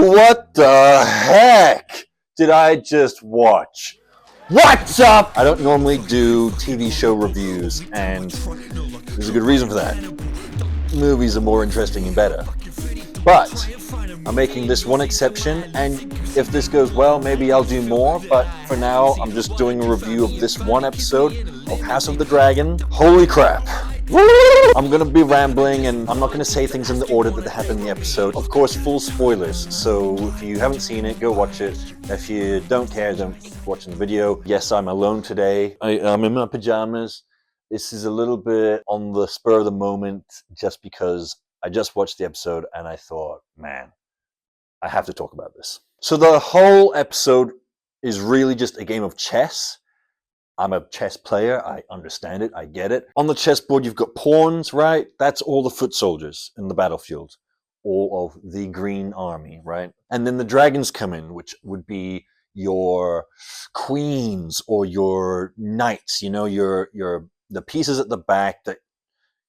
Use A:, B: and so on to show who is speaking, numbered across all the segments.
A: What the heck did I just watch? What's up? I don't normally do TV show reviews, and there's a good reason for that. Movies are more interesting and better. But I'm making this one exception, and if this goes well, maybe I'll do more. But for now, I'm just doing a review of this one episode of House of the Dragon. Holy crap. I'm going to be rambling, and I'm not going to say things in the order that they happen in the episode. Of course, full spoilers, so if you haven't seen it, go watch it. If you don't care, don't keep watching the video. Yes, I'm alone today. I'm in my pajamas. This is a little bit on the spur of the moment, just because I just watched the episode, and I thought, man, I have to talk about this. So the whole episode is really just a game of chess. I'm a chess player. I understand it. I get it. On the chessboard, you've got pawns, right? That's all the foot soldiers in the battlefield. All of the Green Army, right? And then the dragons come in, which would be your queens or your knights, you know, the pieces at the back that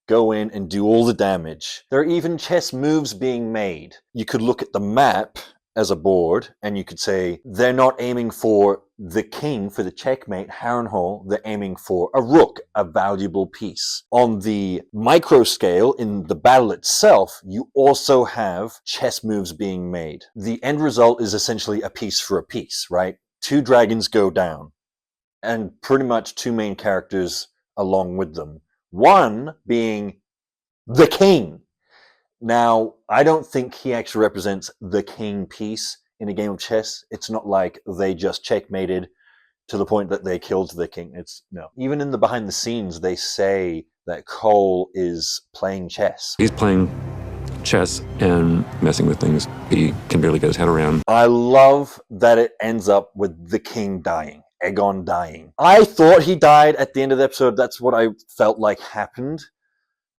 A: go in and do all the damage. There are even chess moves being made. You could look at the map as a board, and you could say, they're not aiming for the king for the checkmate, Harrenhal, they're aiming for a rook, a valuable piece. On the micro scale, in the battle itself, you also have chess moves being made. The end result is essentially a piece for a piece, right? 2 dragons go down, and pretty much 2 main characters along with them. One being the king. Now, I don't think he actually represents the king piece in a game of chess. It's not like they just checkmated to the point that they killed the king. No. Even in the behind the scenes, they say that Cole is playing chess.
B: He's playing chess and messing with things he can barely get his head around.
A: I love that it ends up with the king dying. Aegon dying. I thought he died at the end of the episode. That's what I felt like happened.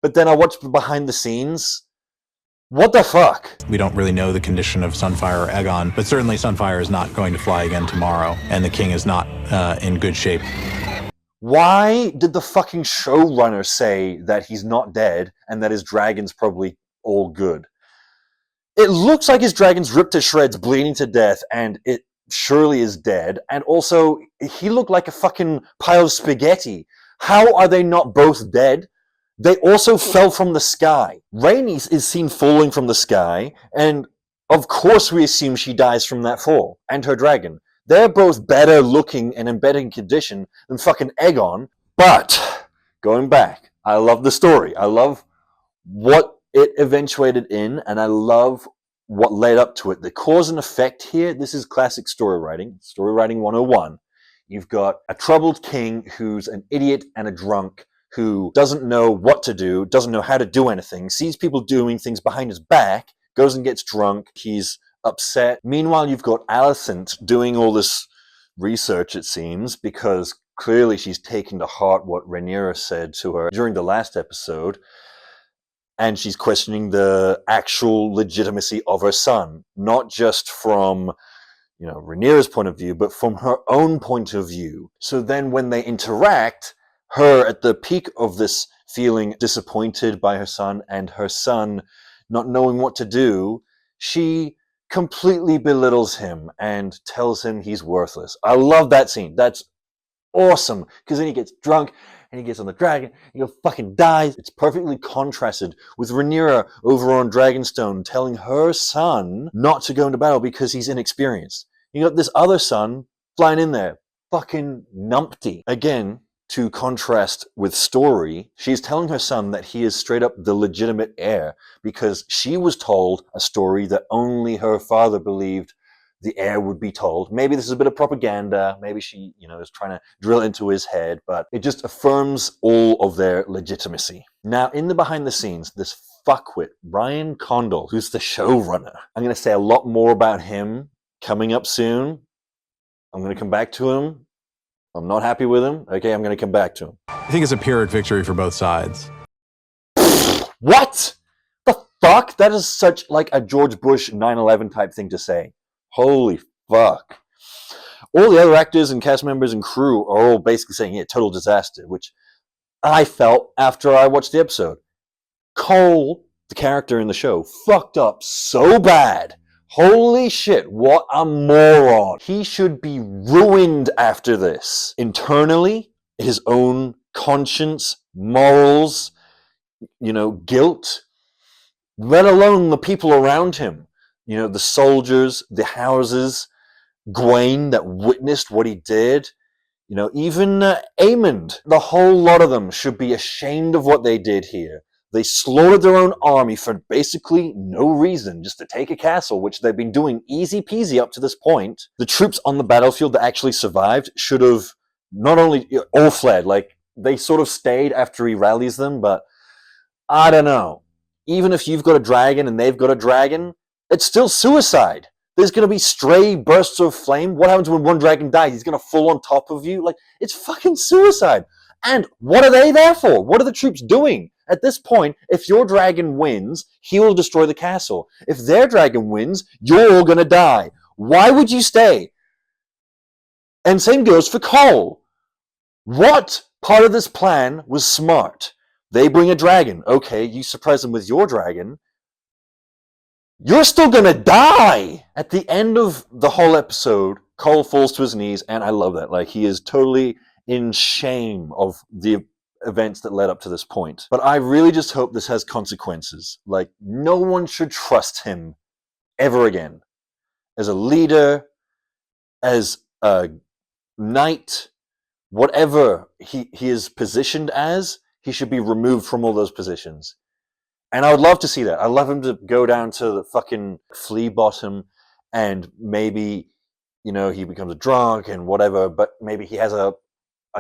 A: But then I watched behind the scenes. What the fuck?
C: We don't really know the condition of Sunfire or Aegon, but certainly Sunfire is not going to fly again tomorrow, and the king is not in good shape.
A: Why did the fucking showrunner say that he's not dead and that his dragon's probably all good? It looks like his dragon's ripped to shreds, bleeding to death, and it surely is dead. And also, he looked like a fucking pile of spaghetti. How are they not both dead? They also fell from the sky. Rhaenys is seen falling from the sky, and of course we assume she dies from that fall, and her dragon. They're both better looking and in better condition than fucking Aegon. But, going back, I love the story. I love what it eventuated in, and I love what led up to it. The cause and effect here, this is classic story writing 101. You've got a troubled king who's an idiot and a drunk, who doesn't know what to do, doesn't know how to do anything, sees people doing things behind his back, goes and gets drunk, he's upset. Meanwhile, you've got Alicent doing all this research, it seems, because clearly she's taken to heart what Rhaenyra said to her during the last episode, and she's questioning the actual legitimacy of her son, not just from Rhaenyra's point of view, but from her own point of view. So then when they interact, her at the peak of this feeling disappointed by her son and her son not knowing what to do, she completely belittles him and tells him he's worthless. I love that scene. That's awesome, because then he gets drunk and he gets on the dragon and he fucking dies. It's perfectly contrasted with Rhaenyra over on Dragonstone telling her son not to go into battle because he's inexperienced. You got this other son flying in there, fucking numpty. Again, to contrast with story, she's telling her son that he is straight up the legitimate heir because she was told a story that only her father believed the heir would be told. Maybe this is a bit of propaganda. Maybe she, is trying to drill into his head, but it just affirms all of their legitimacy. Now, in the behind the scenes, this fuckwit, Ryan Condal, who's the showrunner, I'm going to say a lot more about him coming up soon. I'm going to come back to him. I'm not happy with him. Okay, I'm going to come back to him.
C: I think it's a Pyrrhic victory for both sides.
A: What? The fuck? That is such like a George Bush 9/11 type thing to say. Holy fuck. All the other actors and cast members and crew are all basically saying, yeah, total disaster, which I felt after I watched the episode. Cole, the character in the show, fucked up so bad Holy shit, what a moron. He should be ruined after this. Internally, his own conscience, morals, guilt, let alone the people around him. The soldiers, the houses, Gwaine that witnessed what he did. Even Aemond. The whole lot of them should be ashamed of what they did here. They slaughtered their own army for basically no reason, just to take a castle, which they've been doing easy peasy up to this point. The troops on the battlefield that actually survived should have not only all fled, like they sort of stayed after he rallies them, but I don't know. Even if you've got a dragon and they've got a dragon, it's still suicide. There's going to be stray bursts of flame. What happens when one dragon dies? He's going to fall on top of you. Like, it's fucking suicide. And what are they there for? What are the troops doing? At this point, if your dragon wins, he will destroy the castle. If their dragon wins, you're all going to die. Why would you stay? And same goes for Cole. What part of this plan was smart? They bring a dragon. Okay, you surprise them with your dragon. You're still gonna die! At the end of the whole episode, Cole falls to his knees, and I love that. Like, he is totally in shame of the events that led up to this point. But I really just hope this has consequences. Like, no one should trust him ever again. As a leader, as a knight, whatever he is positioned as, he should be removed from all those positions. And I would love to see that. I'd love him to go down to the fucking flea bottom and maybe, he becomes a drunk and whatever, but maybe he has a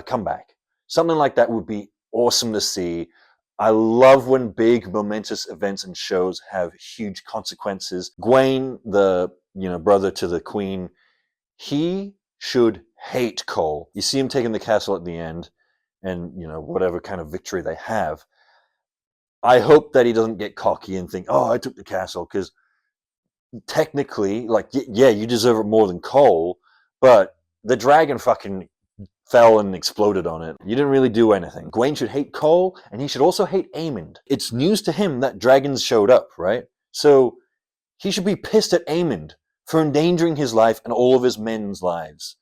A: comeback. Something like that would be awesome to see. I love when big momentous events and shows have huge consequences. Gwaine, the, brother to the queen, he should hate Cole. You see him taking the castle at the end and, whatever kind of victory they have. I hope that he doesn't get cocky and think, oh, I took the castle, because technically, like, yeah, you deserve it more than Cole, but the dragon fucking fell and exploded on it. You didn't really do anything. Gwaine should hate Cole, and he should also hate Aemond. It's news to him that dragons showed up, right? So he should be pissed at Aemond for endangering his life and all of his men's lives.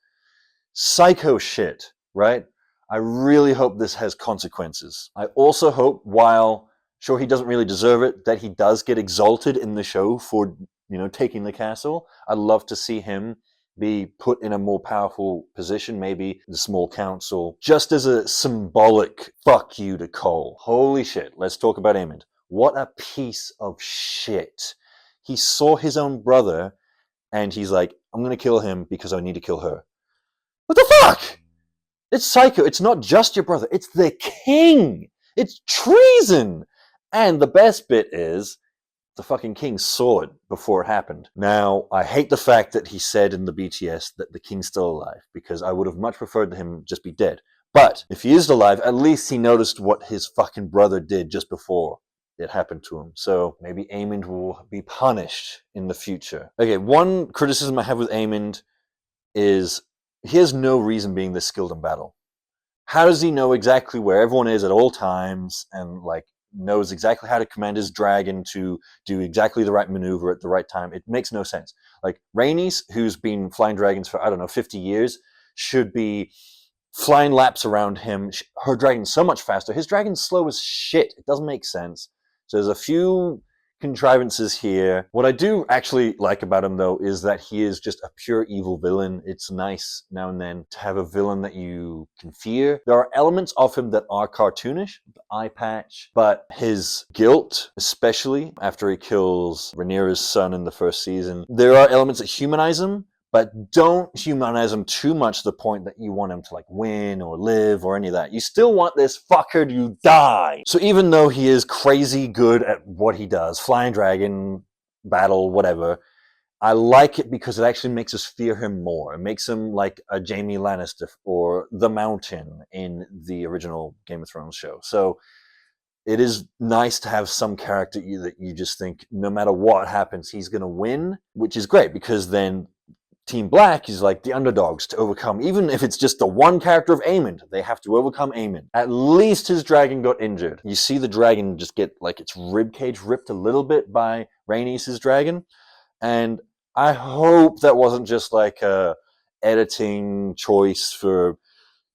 A: Psycho shit, right? I really hope this has consequences. I also hope, while sure he doesn't really deserve it, that he does get exalted in the show for, taking the castle. I'd love to see him be put in a more powerful position, maybe the small council, just as a symbolic fuck you to Cole. Holy shit, let's talk about Aemond. What a piece of shit. He saw his own brother, and he's like, I'm going to kill him because I need to kill her. What the fuck? It's psycho. It's not just your brother. It's the king. It's treason. And the best bit is the fucking king saw it before it happened. Now, I hate the fact that he said in the BTS that the king's still alive, because I would have much preferred him just be dead. But if he is alive, at least he noticed what his fucking brother did just before it happened to him. So maybe Aemond will be punished in the future. Okay, one criticism I have with Aemond is he has no reason being this skilled in battle. How does he know exactly where everyone is at all times and, like, knows exactly how to command his dragon to do exactly the right maneuver at the right time? It makes no sense. Like, Rhaenys, who's been flying dragons for, 50 years, should be flying laps around him. Her dragon's so much faster. His dragon's slow as shit. It doesn't make sense. So there's a few contrivances here. What I do actually like about him, though, is that he is just a pure evil villain. It's nice now and then to have a villain that you can fear. There are elements of him that are cartoonish, the eye patch, but his guilt, especially after he kills Rhaenyra's son in the first season, there are elements that humanize him, but don't humanize him too much to the point that you want him to, like, win or live or any of that. You still want this fucker to die. So even though he is crazy good at what he does, flying dragon, battle, whatever, I like it because it actually makes us fear him more. It makes him like a Jaime Lannister or the Mountain in the original Game of Thrones show. So it is nice to have some character that you just think no matter what happens, he's going to win, which is great because then Team Black is like the underdogs to overcome. Even if it's just the one character of Aemond, they have to overcome Aemond. At least his dragon got injured. You see the dragon just get, like, its ribcage ripped a little bit by Rhaenys' dragon. And I hope that wasn't just like a editing choice for,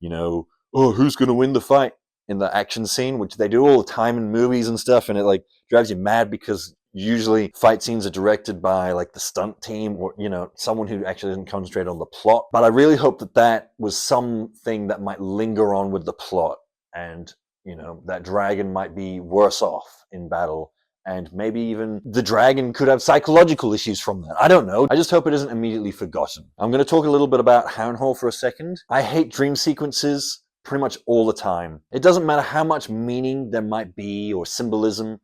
A: oh, who's going to win the fight in the action scene, which they do all the time in movies and stuff, and it like drives you mad because usually fight scenes are directed by like the stunt team or, someone who actually doesn't concentrate on the plot. But I really hope that that was something that might linger on with the plot, and, that dragon might be worse off in battle. And maybe even the dragon could have psychological issues from that. I don't know. I just hope it isn't immediately forgotten. I'm going to talk a little bit about Harrenhal for a second. I hate dream sequences pretty much all the time. It doesn't matter how much meaning there might be or symbolism.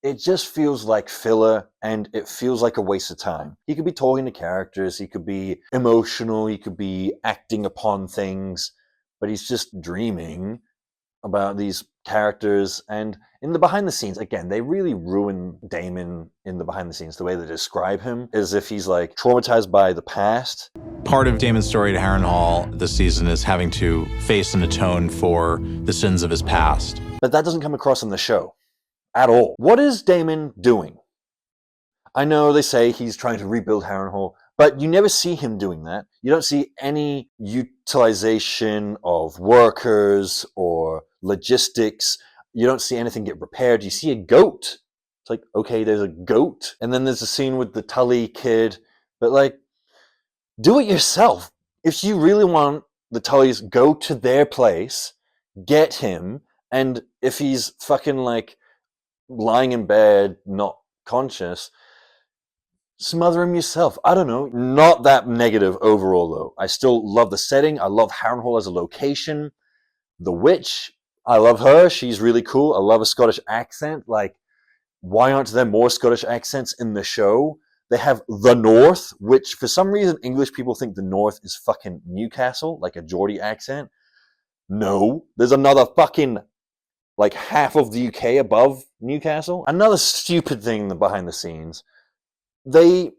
A: It just feels like filler, and it feels like a waste of time. He could be talking to characters, he could be emotional, he could be acting upon things, but he's just dreaming about these characters. And in the behind the scenes, again, they really ruin Damon in the behind the scenes. The way they describe him as if he's like traumatized by the past.
C: Part of Damon's story to Harrenhal this season is having to face and atone for the sins of his past.
A: But that doesn't come across in the show at all. What is Damon doing? I know they say he's trying to rebuild Harrenhal, but you never see him doing that. You don't see any utilization of workers or logistics. You don't see anything get repaired. You see a goat. It's like, okay, there's a goat. And then there's a scene with the Tully kid. But like, do it yourself. If you really want the Tullys, go to their place, get him, and if he's fucking like lying in bed, not conscious, smother him yourself. I don't know. Not that negative overall, though. I still love the setting. I love Harrenhal as a location. The witch, I love her. She's really cool. I love a Scottish accent. Like, why aren't there more Scottish accents in the show? They have the North, which for some reason English people think the North is fucking Newcastle, like a Geordie accent. No, there's another fucking like half of the UK above Newcastle. Another stupid thing behind the scenes. They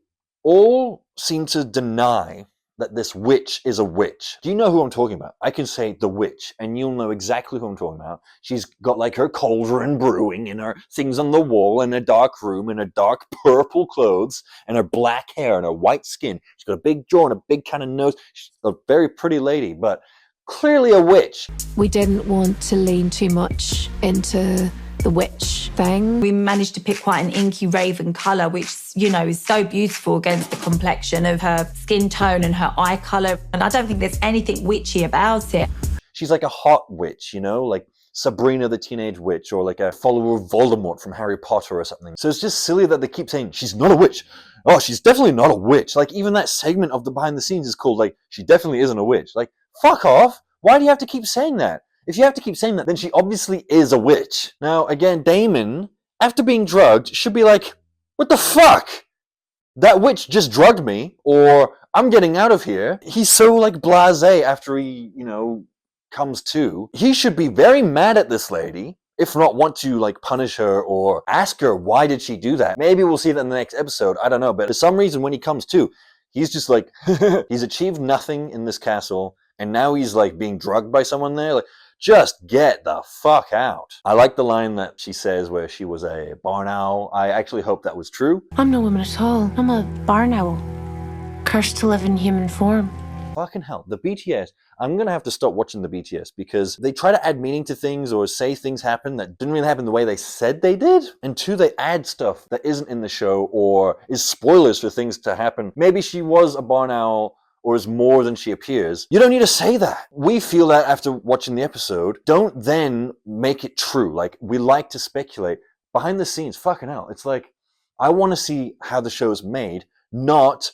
A: all seem to deny that this witch is a witch. Do you know who I'm talking about? I can say the witch, and you'll know exactly who I'm talking about. She's got like her cauldron brewing and her things on the wall in a dark room and her dark purple clothes and her black hair and her white skin. She's got a big jaw and a big kind of nose. She's a very pretty lady, but clearly a witch.
D: We didn't want to lean too much into the witch thing.
E: We managed to pick quite an inky raven colour, which, is so beautiful against the complexion of her skin tone and her eye colour. And I don't think there's anything witchy about it.
A: She's like a hot witch, like Sabrina the Teenage Witch, or like a follower of Voldemort from Harry Potter or something. So it's just silly that they keep saying, she's not a witch. Oh, she's definitely not a witch. Like, even that segment of the behind the scenes is called, like, she definitely isn't a witch. Like, fuck off. Why do you have to keep saying that? If you have to keep saying that, then she obviously is a witch. Now, again, Damon, after being drugged, should be like, what the fuck? That witch just drugged me, or I'm getting out of here. He's so, like, blasé after he, comes to. He should be very mad at this lady, if not want to, like, punish her or ask her, why did she do that? Maybe we'll see that in the next episode. I don't know. But for some reason, when he comes to, he's just like, he's achieved nothing in this castle, and now he's, like, being drugged by someone there. Like, just get the fuck out. I like the line that she says where she was a barn owl. I actually hope that was true.
D: I'm no woman at all. I'm a barn owl. Cursed to live in human form.
A: Fucking hell. The BTS. I'm going to have to stop watching the BTS because they try to add meaning to things or say things happen that didn't really happen the way they said they did. And two, they add stuff that isn't in the show or is spoilers for things to happen. Maybe she was a barn owl or is more than she appears. You don't need to say that. We feel that after watching the episode. Don't then make it true. Like, we like to speculate. Behind the scenes, fucking hell. It's like, I want to see how the show is made, not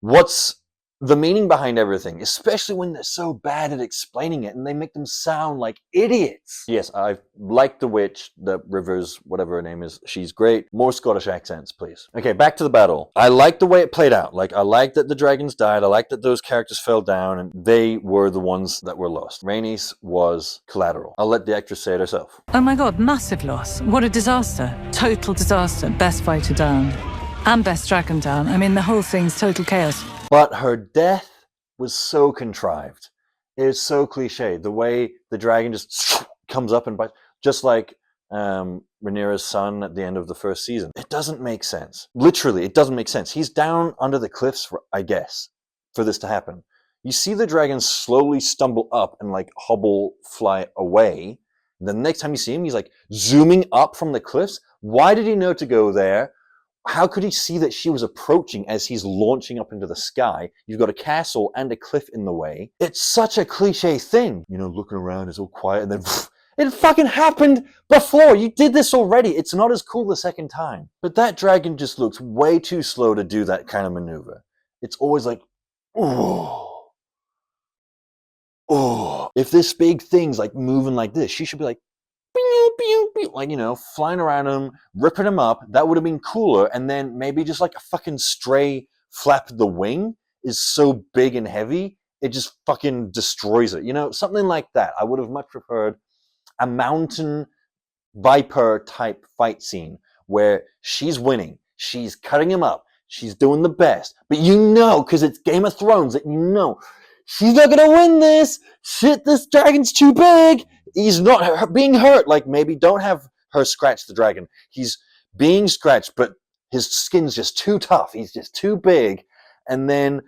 A: what's the meaning behind everything, especially when they're so bad at explaining it and they make them sound like idiots. Yes, I like the witch, the Rivers, whatever her name is. She's great. More Scottish accents, please. Okay, back to the battle. I like the way it played out. Like, I like that the dragons died. I like that those characters fell down and they were the ones that were lost. Rhaenys was collateral. I'll let the actress say it herself.
F: Oh my god, massive loss. What a disaster. Total disaster. Best fighter down. And best dragon down. I mean, the whole thing's total chaos.
A: But her death was so contrived. It is so cliche. The way the dragon just comes up and bites, just like Rhaenyra's son at the end of the first season. It doesn't make sense. Literally, it doesn't make sense. He's down under the cliffs, I guess, for this to happen. You see the dragon slowly stumble up and like hobble, fly away. The next time you see him, he's like zooming up from the cliffs. Why did he know to go there? How could he see that she was approaching as he's launching up into the sky? You've got a castle and a cliff in the way. It's such a cliche thing. You know, looking around is all quiet and then it fucking happened before. You did this already. It's not as cool the second time. But that dragon just looks way too slow to do that kind of maneuver. It's always like, oh. Oh, if this big thing's like moving like this, she should be like, pew, pew, pew, like, you know, flying around him, ripping him up. That would have been cooler. And then maybe just like a fucking stray flap of the wing is so big and heavy, it just fucking destroys it. You know, something like that. I would have much preferred a mountain viper type fight scene where she's winning, she's cutting him up, she's doing the best. But you know, because it's Game of Thrones, that you know, she's not gonna win this. Shit, this dragon's too big. He's not being hurt. Like, maybe don't have her scratch the dragon. He's being scratched, but his skin's just too tough. He's just too big. And then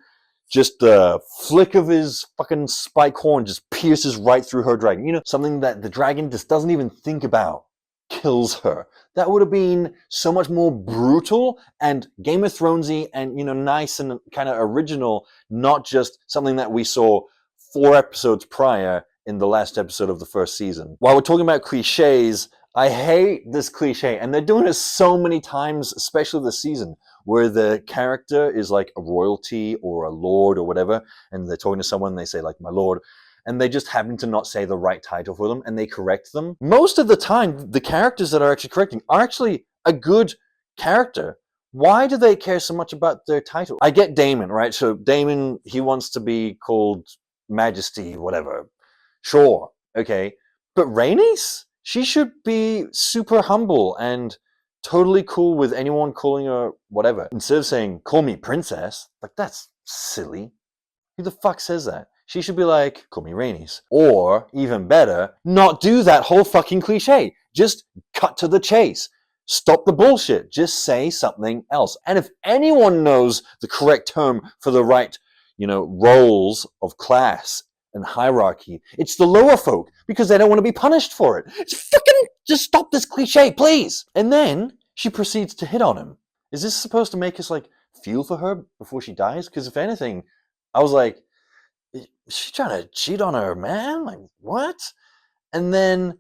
A: just the flick of his fucking spike horn just pierces right through her dragon. You know, something that the dragon just doesn't even think about. Kills her. That would have been so much more brutal and Game of Thronesy and, you know, nice and kind of original, not just something that we saw 4 episodes prior in the last episode of the first season. While we're talking about cliches, I hate this cliche, and they're doing it so many times, especially this season, where the character is like a royalty or a lord or whatever, and they're talking to someone and they say like, my lord, and they just happen to not say the right title for them, and they correct them. Most of the time, the characters that are actually correcting are actually a good character. Why do they care so much about their title? I get Daemon, right? So Daemon, he wants to be called Majesty, whatever. Sure, okay. But Rhaenys? She should be super humble and totally cool with anyone calling her whatever. Instead of saying, call me princess, like, that's silly. Who the fuck says that? She should be like, call me Rhaenys. Or, even better, not do that whole fucking cliche. Just cut to the chase. Stop the bullshit. Just say something else. And if anyone knows the correct term for the right, you know, roles of class and hierarchy, it's the lower folk, because they don't want to be punished for it. Just stop this cliche, please. And then she proceeds to hit on him. Is this supposed to make us like feel for her before she dies? Because if anything, I was like, is she trying to cheat on her man? Like, what? And then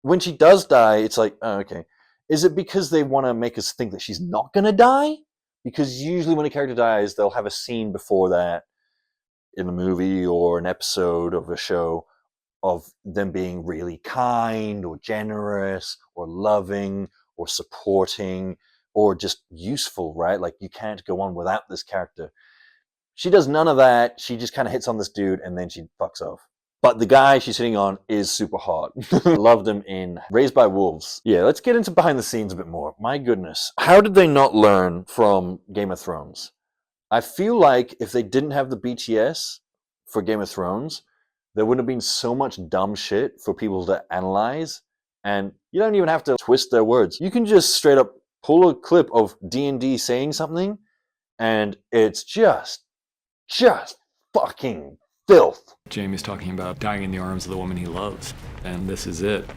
A: when she does die, it's like, oh, okay. Is it because they want to make us think that she's not going to die? Because usually when a character dies, they'll have a scene before that in a movie or an episode of a show of them being really kind or generous or loving or supporting or just useful, right? Like, you can't go on without this character. She does none of that. She just kind of hits on this dude and then she fucks off. But the guy she's hitting on is super hot. Loved him in Raised by Wolves. Yeah, let's get into behind the scenes a bit more. My goodness. How did they not learn from Game of Thrones? I feel like if they didn't have the BTS for Game of Thrones, there would have been so much dumb shit for people to analyze. And you don't even have to twist their words. You can just straight up pull a clip of D&D saying something, and it's just fucking filth.
G: Jamie's talking about dying in the arms of the woman he loves, and this is it.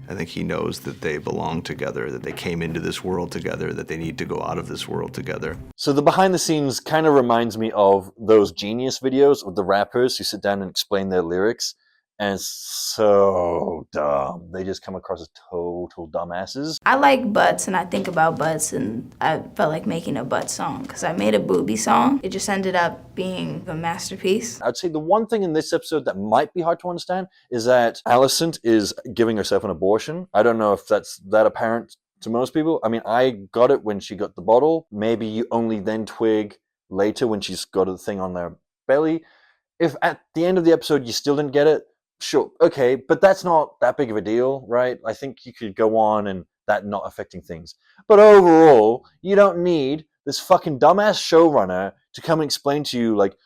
H: I think he knows that they belong together, that they came into this world together, that they need to go out of this world together.
A: So the behind the scenes kind of reminds me of those Genius videos with the rappers who sit down and explain their lyrics. And it's so dumb. They just come across as total dumbasses.
I: I like butts and I think about butts, and I felt like making a butt song because I made a booby song. It just ended up being a masterpiece.
A: I'd say the one thing in this episode that might be hard to understand is that Alicent is giving herself an abortion. I don't know if that's that apparent to most people. I mean, I got it when she got the bottle. Maybe you only then twig later when she's got a thing on their belly. If at the end of the episode you still didn't get it, sure, okay, but that's not that big of a deal, right? I think you could go on and that not affecting things. But overall, you don't need this fucking dumbass showrunner to come and explain to you, like,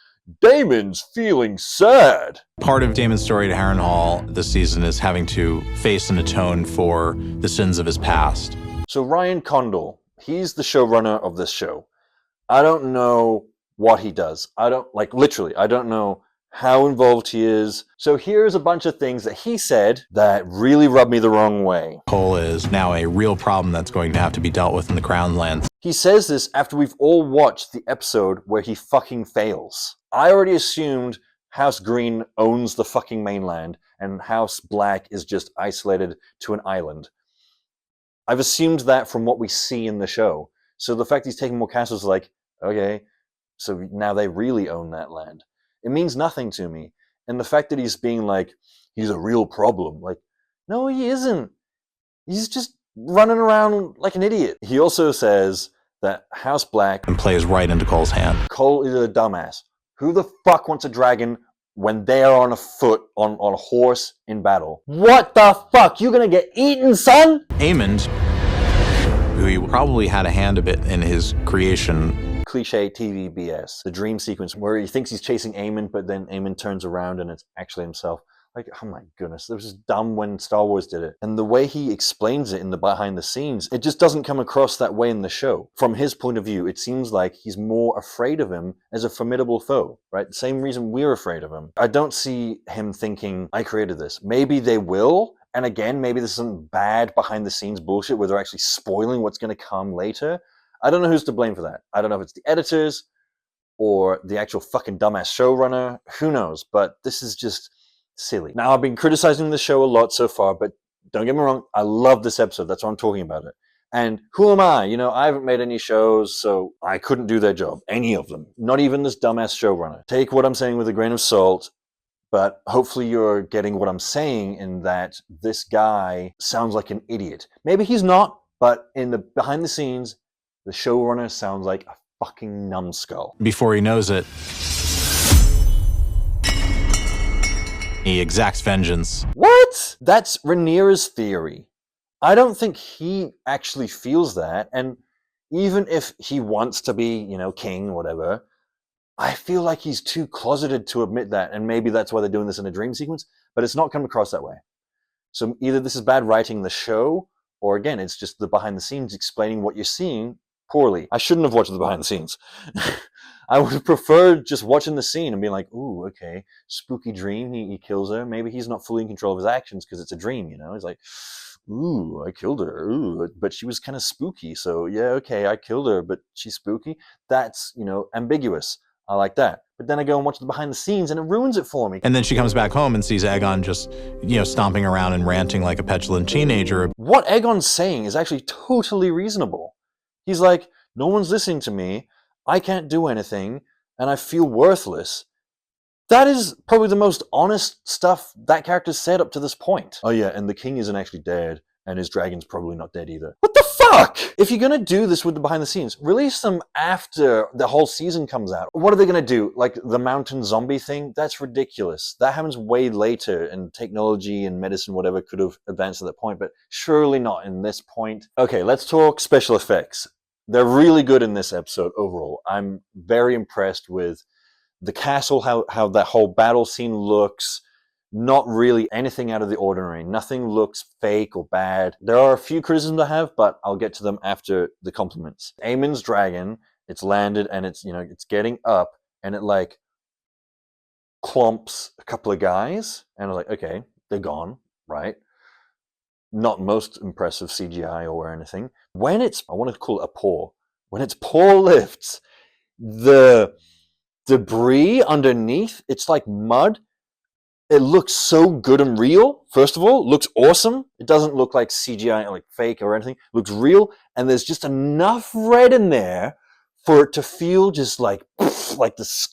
A: Damon's feeling sad.
C: Part of Damon's story to Harrenhal this season is having to face and atone for the sins of his past.
A: So Ryan Condal, he's the showrunner of this show. I don't know what he does. I don't know how involved he is. So here's a bunch of things that he said that really rubbed me the wrong way.
C: Coal is now a real problem that's going to have to be dealt with in the Crown Lands.
A: He says this after we've all watched the episode where he fucking fails. I already assumed House Green owns the fucking mainland and House Black is just isolated to an island. I've assumed that from what we see in the show. So the fact he's taking more castles is like, okay, so now they really own that land. It means nothing to me. And the fact that he's being like, he's a real problem. Like, no, he isn't. He's just running around like an idiot. He also says that House Black...
C: and plays right into Cole's hand.
A: Cole is a dumbass. Who the fuck wants a dragon when they're on a foot, on a horse in battle? What the fuck? You gonna get eaten, son?
C: Aemond, who he probably had a hand a bit in his creation...
A: Cliche TV BS. The dream sequence where he thinks he's chasing Aemond, but then Aemond turns around and it's actually himself. Like, oh my goodness, it was just dumb when Star Wars did it. And the way he explains it in the behind the scenes, it just doesn't come across that way in the show. From his point of view, it seems like he's more afraid of him as a formidable foe, right? The same reason we're afraid of him. I don't see him thinking, I created this. Maybe they will. And again, maybe this is some bad behind the scenes bullshit where they're actually spoiling what's going to come later. I don't know who's to blame for that. I don't know if it's the editors or the actual fucking dumbass showrunner. Who knows? But this is just silly. Now, I've been criticizing the show a lot so far, but don't get me wrong, I love this episode. That's why I'm talking about it. And who am I? You know, I haven't made any shows, so I couldn't do their job. Any of them. Not even this dumbass showrunner. Take what I'm saying with a grain of salt, but hopefully you're getting what I'm saying in that this guy sounds like an idiot. Maybe he's not, but in the behind the scenes, the showrunner sounds like a fucking numbskull.
C: Before he knows it, he exacts vengeance.
A: What? That's Rhaenyra's theory. I don't think he actually feels that. And even if he wants to be, you know, king or whatever, I feel like he's too closeted to admit that. And maybe that's why they're doing this in a dream sequence, but it's not come across that way. So either this is bad writing in the show, or again, it's just the behind the scenes explaining what you're seeing poorly. I shouldn't have watched the behind the scenes. I would have preferred just watching the scene and being like, ooh, okay, spooky dream, he kills her. Maybe he's not fully in control of his actions because it's a dream, you know? He's like, ooh, I killed her. Ooh, but she was kind of spooky. So yeah, okay, I killed her, but she's spooky. That's, you know, ambiguous. I like that. But then I go and watch the behind the scenes and it ruins it for me.
C: And then she comes back home and sees Aegon just, you know, stomping around and ranting like a petulant teenager.
A: What Aegon's saying is actually totally reasonable. He's like, no one's listening to me. I can't do anything, and I feel worthless. That is probably the most honest stuff that character's said up to this point. Oh yeah, and the king isn't actually dead, and his dragon's probably not dead either. What the fuck? If you're gonna do this with the behind the scenes, release them after the whole season comes out. What are they gonna do? Like the mountain zombie thing? That's ridiculous. That happens way later, and technology and medicine, whatever, could have advanced to that point, but surely not in this point. Okay, let's talk special effects. They're really good in this episode overall. I'm very impressed with the castle, how that whole battle scene looks. Not really anything out of the ordinary. Nothing looks fake or bad. There are a few criticisms I have, but I'll get to them after the compliments. Aemon's dragon, it's landed and it's, you know, it's getting up and it like clomps a couple of guys and I'm like, okay, they're gone, right? Not most impressive CGI or anything. When it's, I want to call it a paw. When its paw lifts, the debris underneath, it's like mud. It looks so good and real. First of all, it looks awesome. It doesn't look like CGI, like fake or anything. It looks real. And there's just enough red in there for it to feel just like this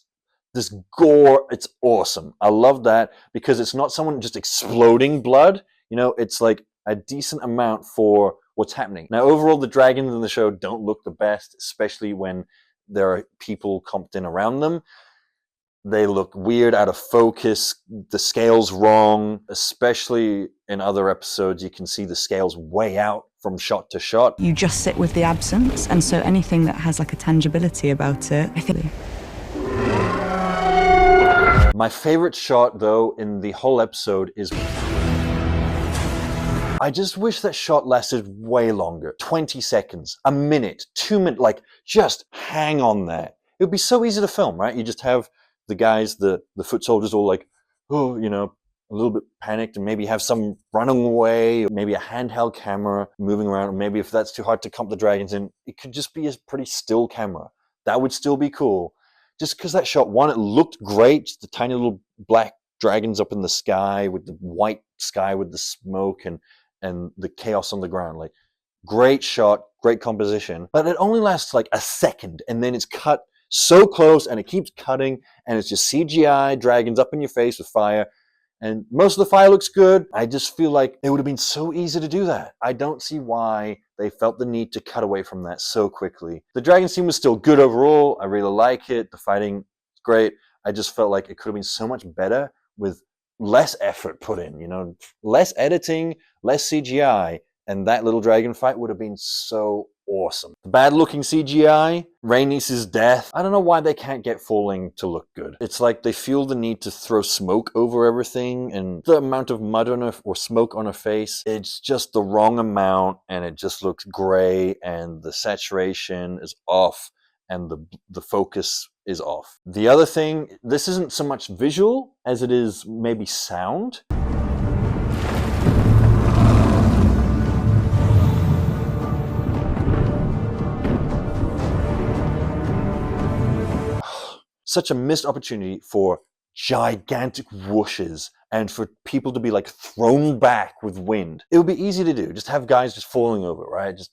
A: gore. It's awesome. I love that because it's not someone just exploding blood. You know, it's like a decent amount for what's happening. Now, overall, the dragons in the show don't look the best, especially when there are people comped in around them. They look weird, out of focus. The scale's wrong, especially in other episodes. You can see the scale's way out from shot to shot.
J: You just sit with the absence, and so anything that has like a tangibility about it, I think.
A: My favorite shot, though, in the whole episode is... I just wish that shot lasted way longer. 20 seconds, a minute, 2 minutes, like, just hang on there. It would be so easy to film, right? You just have the guys, the foot soldiers all like, oh, you know, a little bit panicked, and maybe have some running away, or maybe a handheld camera moving around, or maybe if that's too hard to comp the dragons in, it could just be a pretty still camera. That would still be cool. Just because that shot, one, it looked great, just the tiny little black dragons up in the sky with the white sky with the smoke and the chaos on the ground. Like, great shot, great composition, but it only lasts like a second, and then it's cut so close, and it keeps cutting, and it's just CGI dragons up in your face with fire, and most of the fire looks good. I just feel like it would have been so easy to do that. I don't see why they felt the need to cut away from that so quickly. The dragon scene was still good overall. I really like it. The fighting is great. I just felt like it could have been so much better with less effort put in, you know, less editing, less CGI, and that little dragon fight would have been so awesome. The bad looking CGI, Rhaenys' death, I don't know why they can't get falling to look good. It's like they feel the need to throw smoke over everything, and the amount of mud on her, or smoke on her face, it's just the wrong amount, and it just looks gray, and the saturation is off, and the focus is off. The other thing, this isn't so much visual as it is maybe sound. Such a missed opportunity for gigantic whooshes and for people to be like thrown back with wind. It would be easy to do. Just have guys just falling over, right? Just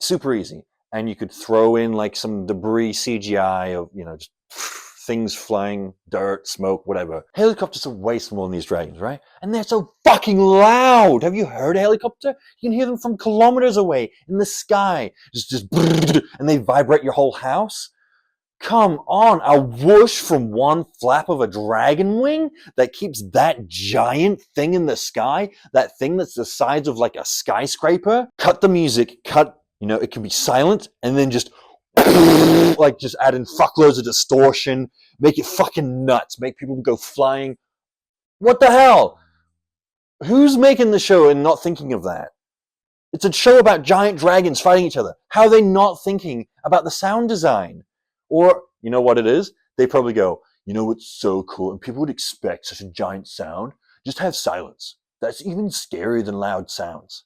A: super easy. And you could throw in like some debris CGI of, you know, just things flying, dirt, smoke, whatever. Helicopters are way smaller than these dragons, right? And they're so fucking loud. Have you heard a helicopter? You can hear them from kilometers away in the sky. Just and they vibrate your whole house. Come on, a whoosh from one flap of a dragon wing that keeps that giant thing in the sky, that thing that's the size of like a skyscraper? Cut the music, you know, it can be silent, and then just like just add in fuckloads of distortion, make it fucking nuts, make people go flying. What the hell? Who's making the show and not thinking of that? It's a show about giant dragons fighting each other. How are they not thinking about the sound design? Or, you know what it is? They probably go, you know what's so cool, and people would expect such a giant sound? Just have silence. That's even scarier than loud sounds.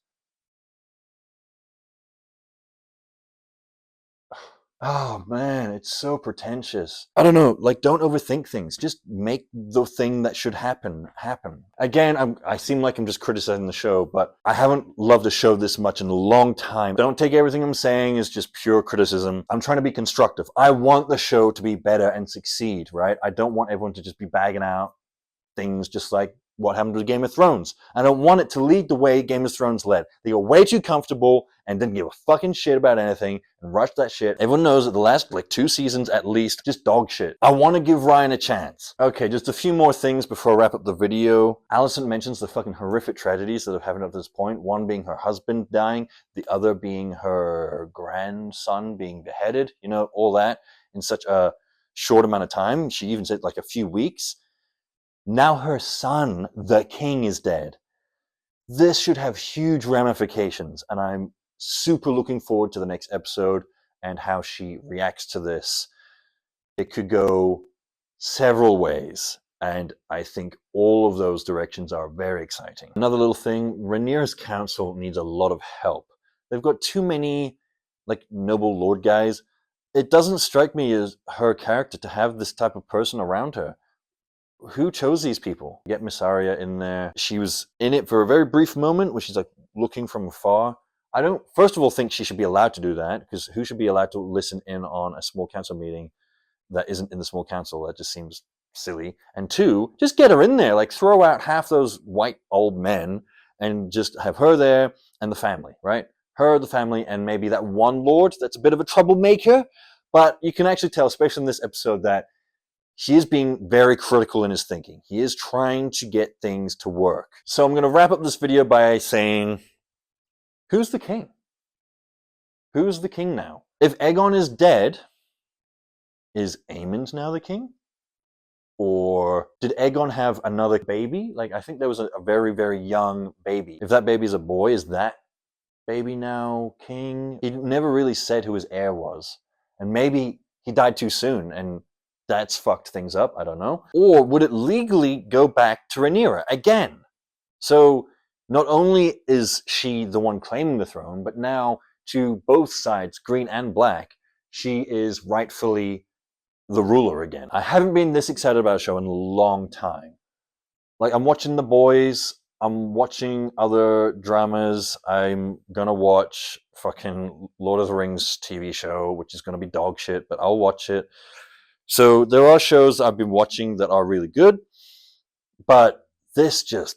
A: Oh man, it's so pretentious. I don't know, like, don't overthink things. Just make the thing that should happen. Again, I seem like I'm just criticizing the show, but I haven't loved a show this much in a long time. Don't take everything I'm saying as just pure criticism. I'm trying to be constructive. I want the show to be better and succeed, right? I don't want everyone to just be bagging out things just like what happened with Game of Thrones. I don't want it to lead the way Game of Thrones led. They got way too comfortable and didn't give a fucking shit about anything and rushed that shit. Everyone knows that the last like 2 seasons at least, just dog shit. I want to give Ryan a chance. Okay, just a few more things before I wrap up the video. Allison mentions the fucking horrific tragedies that have happened up to this point. One being her husband dying, the other being her grandson being beheaded, you know, all that in such a short amount of time. She even said like a few weeks. Now her son, the king, is dead. This should have huge ramifications, and I'm super looking forward to the next episode and how she reacts to this. It could go several ways, and I think all of those directions are very exciting. Another little thing, Rhaenyra's council needs a lot of help. They've got too many like noble lord guys. It doesn't strike me as her character to have this type of person around her. Who chose these people? Get Miss Arya in there. She was in it for a very brief moment where she's like looking from afar. I don't, first of all, think she should be allowed to do that, because who should be allowed to listen in on a small council meeting that isn't in the small council? That just seems silly. And 2, just get her in there. Like, throw out half those white old men and just have her there and the family, right? Her, the family, and maybe that one lord that's a bit of a troublemaker. But you can actually tell, especially in this episode, that he is being very critical in his thinking. He is trying to get things to work. So I'm going to wrap up this video by saying, who's the king? Who's the king now? If Aegon is dead, is Aemond now the king? Or did Aegon have another baby? Like, I think there was a very, very young baby. If that baby's a boy, is that baby now king? He never really said who his heir was. And maybe he died too soon and that's fucked things up. I don't know. Or would it legally go back to Rhaenyra again? So not only is she the one claiming the throne, but now to both sides, green and black, she is rightfully the ruler again. I haven't been this excited about a show in a long time. Like, I'm watching The Boys, I'm watching other dramas, I'm gonna watch fucking Lord of the Rings TV show, which is gonna be dog shit, but I'll watch it. So there are shows I've been watching that are really good, but this just,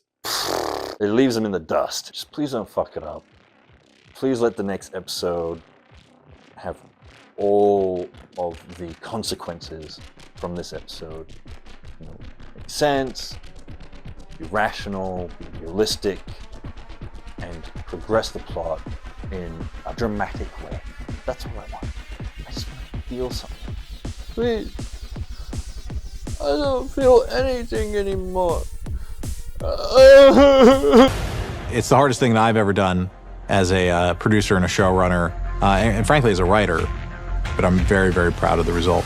A: it leaves them in the dust. Just please don't fuck it up. Please let the next episode have all of the consequences from this episode, make sense, be rational, be realistic, and progress the plot in a dramatic way. That's all I want. I just want to feel something. Please. I don't feel anything anymore.
C: It's the hardest thing that I've ever done as a producer and a showrunner, and frankly as a writer. But I'm very, very proud of the result.